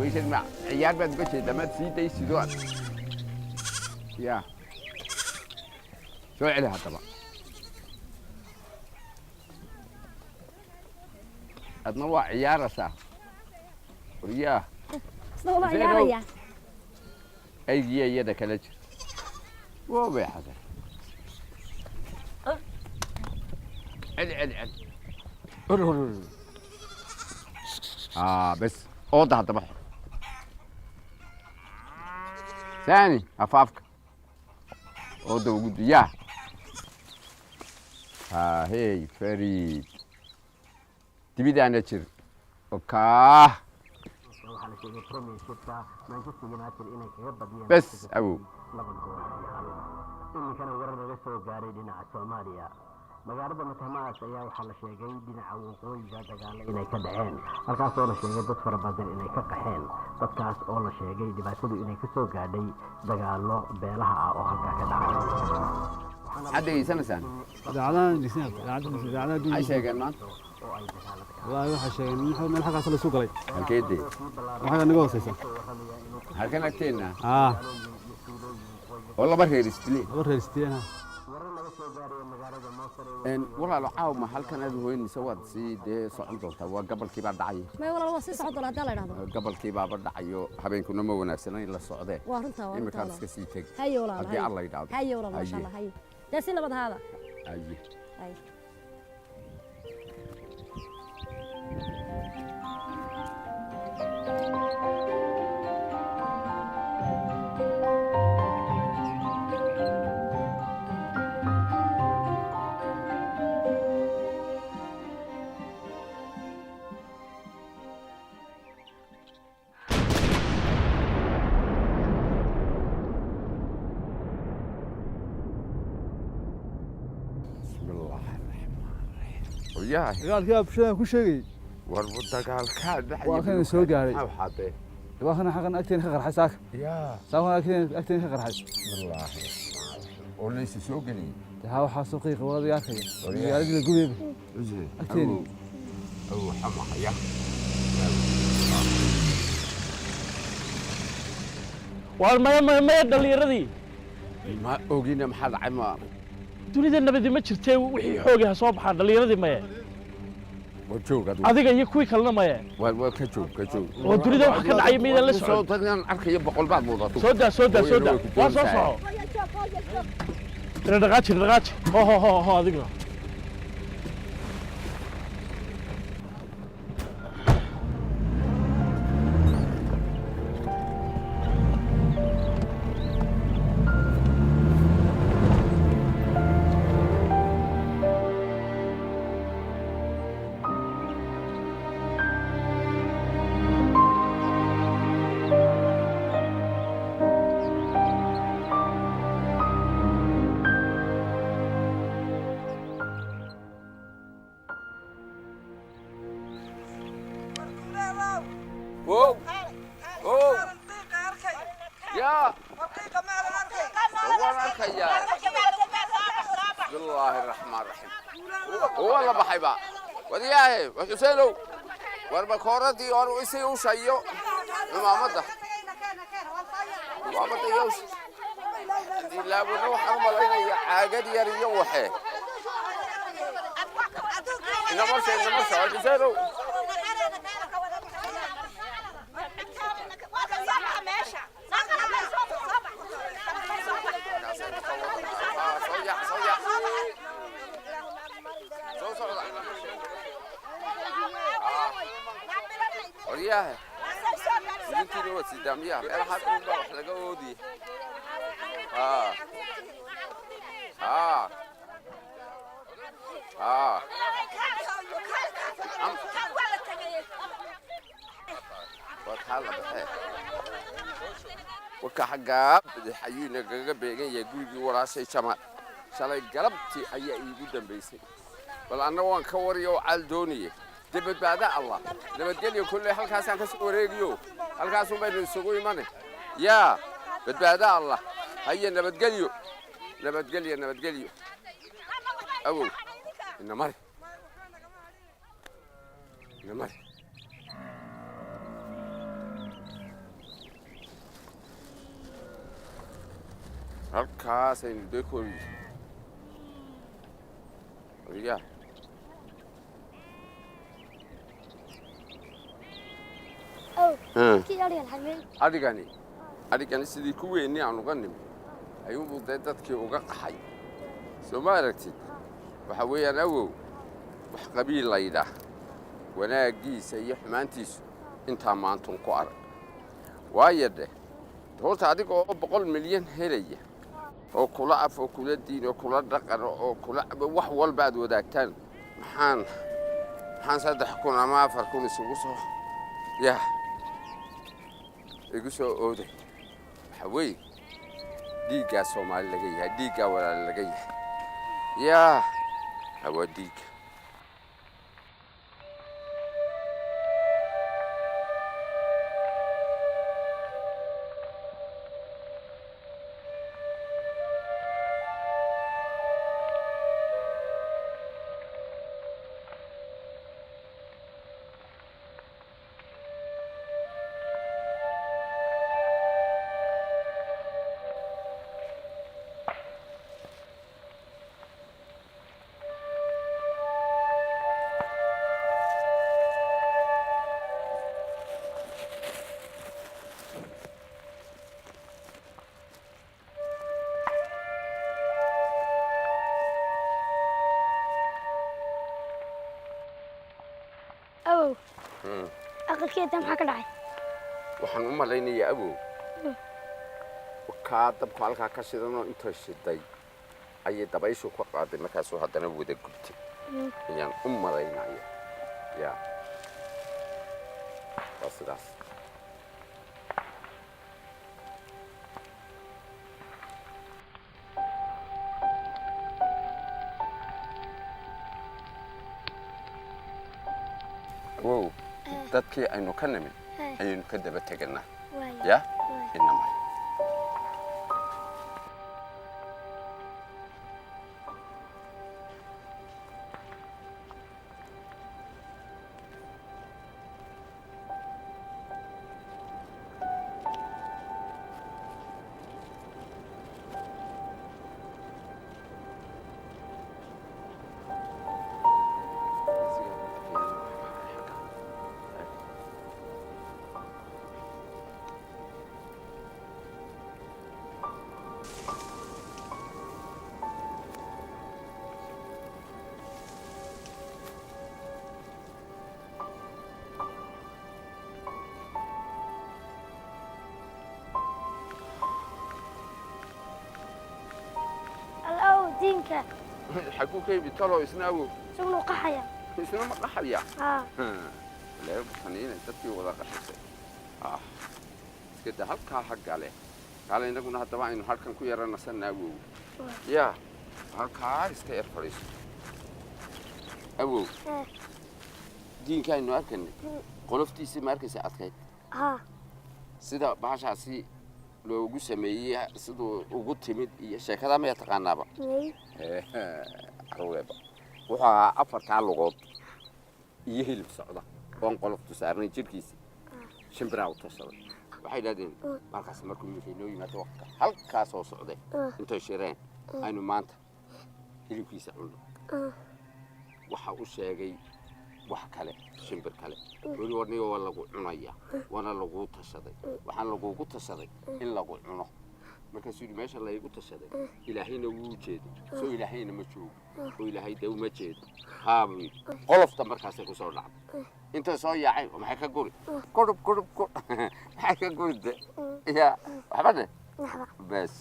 ويشد مع عيال بعد قش دمات سيدة يسدوان يا شو عليها طبعا أتنوع عيار سا وياه والله عيارية أي يدك لج وبي حسن علي بس اوضح طبعا ثاني افافك اوضح وجود يا هي فريد تبي أنا تشير اوكا بس ابو إن كان ورد رسول جاري دينا الصومالية magaalada matamaas ayaa waxaa la sheegay dhinaca waqooyiga dagaalo inay ka dhaceen halkaas oo la sheegay dad fara badan inay ka qaxeen dadkaas oo la sheegay dhibaatadu inay ka soo gaadhay dagaalo beelaha ah oo halkaa ka dhacay عديسان دعنا ديسان دعنا دون أي شيء كمان والله واحد شيء من الحق أصل السوق علي أكيد واحد نقول سيسا هل أكتينا والله برهي رستلي إن والله لو عاو محل كان هذا وين سواد سي ده صعود توا قبل كبار دعيه ما والله وصي صعود ولا دال هذا قبل كبار دعيه حبين كنا ما وناسنا إلا السعودية وارنتا وارنتا كان سكسي تك هاي والله هاي الله يدعو هاي والله ما شاء الله هاي جالسين نبض هذا هاي وياه قال كذا بشيء كل شيء وربطك على الكاد واخذ سوق علي ما حاطه واخذ حقنا أكتين خغر حساك يا سوى أكتين خغر حس والله وليس سوقني هاو حاسوقي قواد يا أخي يا رجل قوي أكتين أو حما يا والما يدل يردي ما أوجينا محل عمار dunida nabadi ma jirtee wixii xoogaha soo baxaa dhalinyaradi maya وجوك adiga iyo kuwii kalena maya كجوك oo dunida wax ka dhacay meedan la socon صوتنا أركي بقول بعض موضوع soo daa waa soo soco dhaqaaji ho adiga بسم الله الرحمن الرحيم والله بحيبا ودياه وحسينو وربكورتي ورئيسي وشيو إمامته يوش لا بنروح أمال عاقد يريوحه إنما وحسينو ورياه انتي لو تداميها انا حاطين بروح لقودي وتحلى بحي وكا حقا حيونا قاقا بيغان يقولي وراسي شمال شالي قلبتي ايا ايقو دنبيسي بل انا وان كوريو عالدوني دبت بعد الله دبت قليو كل حلقة كسو وريقيو حلقة بين السقوي ماني يا بعد الله هيا نبت قليو أبو إنه مالي halkaasaynu dee kori wariyaa adhigani sidii kuweennii aan uga nimi ayuunbuu dee dadkii uga qaxay soo ma aragtid waxa weeyaan awow wax qabiil laydhaah wanaaggiisa iyo xumaantiisu intaa maantun ku arag waayo dheh horta adiga oo 100 milyan helaya oo kula af oo kula diin oo kula dhaqan oo kula wax walba aad wadaagtaan maxaan 3,000 ama 4,000 isugu soo yaa igu soo ooday waxa weeye dhiiggaa Soomaali laga yahay dhiiggaa walaal laga yahay yaa hawa dhiig أقل كده تم حكر عين. waxaan u malaynayaa awow ka dabku halkaa ka shidanoo inta shiday ayay dabayshu ku qaaday markaasuu haddana wada gubtay ayaan u malaynaya yaa waa sidaas wow dadkii aynu ka nimin ayaynu ka daba teganaa ya inamay دينك حكوا كيف يطلعوا يسناووا شغله قحية يسنوا ما قحية لا بخنين تبكي ولا قحية كده هلكا حق عليه قال إنك كنا طبعا إنه هلكا كويرا نسناووا يا هلكا يستير فريس أبو دينك إنه أكن قلفتي سمارك سأتكيد سيدا بعشاسي loogu sameeyay sidoo ugu timid iyo sheekada ma yaqaanaaba arweeba waxa afarta lugood iyo hilib socda oo qoloftu saarnay jirkiisa shimbiraha u tashaday waxay yiraahdeen markaas markuu inoo yimaado waqti halkaas oo socday intay shireen aynu maanta hilibkiisa cunno waxa uu sheegay wax kale shimbir kale wali warniga waa lagu cunaya wana lagu tashaday waxaan lagu tashaday in lagu cuno marka sidii meesha la igu tashaday ilaahayna wuu jeeday soo ilaahayna ma joogo oo ilaahay daw ma jeedo haabi qolofta markaas ku soo dhacday inta soo yaacay maxay ka guri qurub maxay ka gurida ya waxbade bas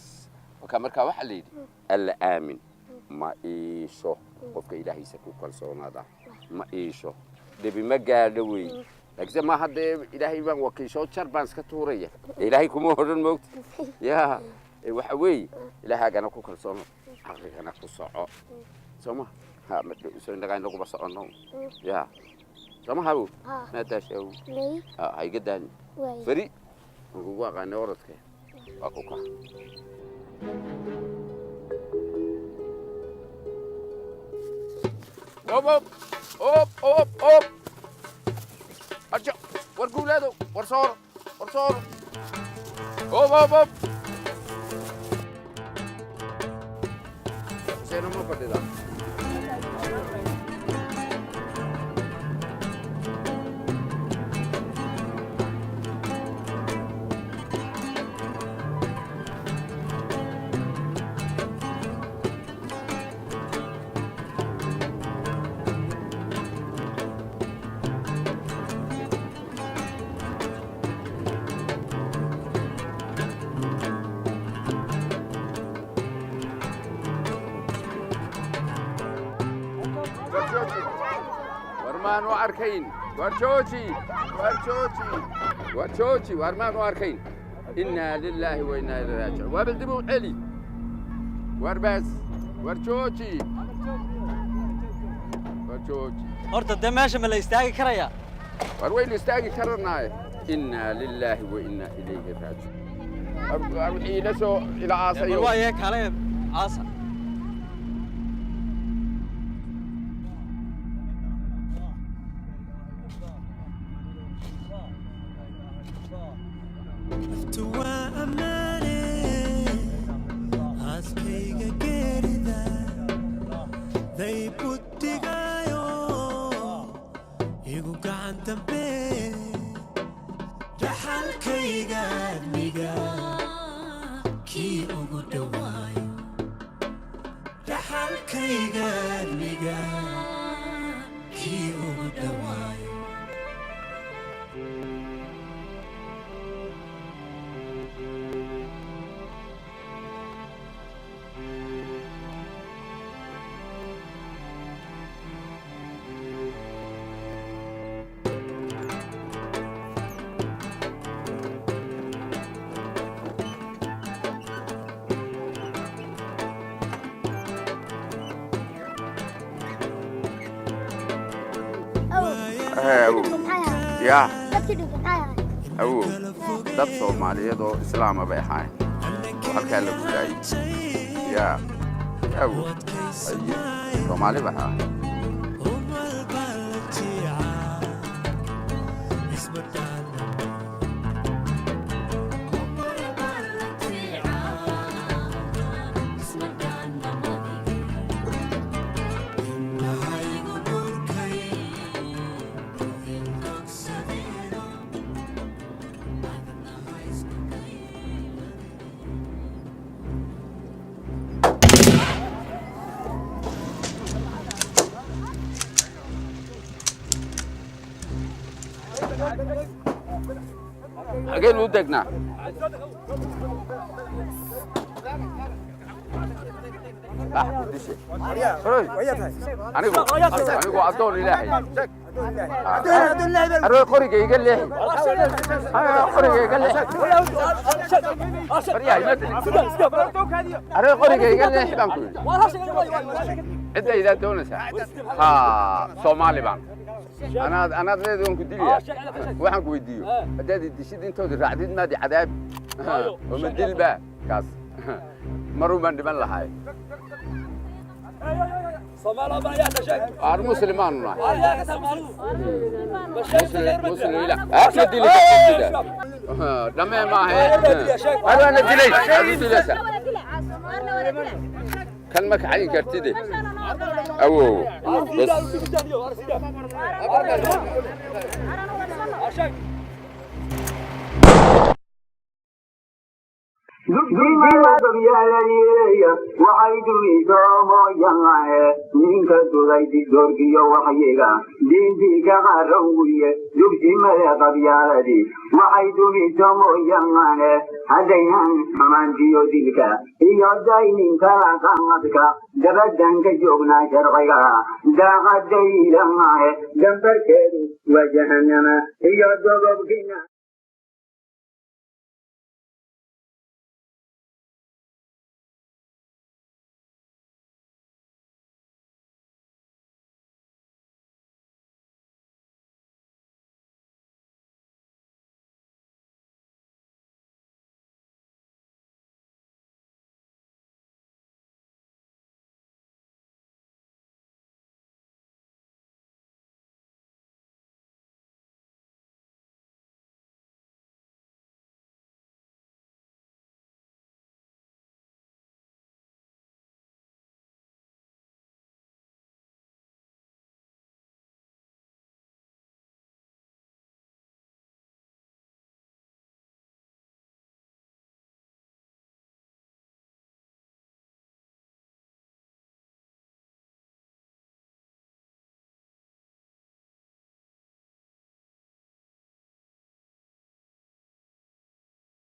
marka waxa la yiri alla aamin ma iisho qofka ilaahaysa ku kalsoonaada ما إيشو دبي ما قاعد وي لكن ما حد إلهي بان وكيشو شربان سكتورية إلهي كم هو الموت يا وحوي إلهي كنا كوكل صون حقيقة كنا كوسعة سما ها مدري سوين دعاء نقول بس أنهم يا سما هاو ما تشاو هاي قدان فري وهو كان يورثك أكوكا أوب أرجع ورقوا هذا ورصور أوب keeno ma fadhida warmaanu arkayn warjooji warmaanu arkayn inaa lilaahi wa inaa ilaihi raajicuun waa bal dib u celi warbaas warjooji horta dee meesha ma la istaagi karayaa war waynu istaagi karanaaye inaa lilaahi wa inaa ilayhi raajicuun wixii ila soo ila aasayo waaye kale aasa يا أو dad Soomaaliyeed oo islaam ah bay ahaayeen halka la gudayay ya aw ay Soomaali baha حاجين ودقنا أنا عبدون إلهي أروي قرية يقول لي قرية يقول لي أروي قرية يقول لي حبان كل إنت إذا دونسا ها صومالي بان أنا أريد أن كديليا وحن كويديو بدأت الدشيد أنتوا الرعدين ما دي عذاب ومن دل بقى كاس مروا من دمن لهاي صومالا ما يا مسلمان مسلم لا أكيد دي لما ما هي أنا دليل كلمك عين كرتدي أوه بس waxay dumiidoomo yangahe ninka dulaydi doorkiyo waxyiga diintiga qarawye dugsimada qabyaaladii waxay dumiidoomo yangahe haddaynan xumaantiyo dilka iyo dayninka laqamadka dabadanka joognaa sharciga daaqadaylangahe dambarkeedu waa jahanama iyo dogobkina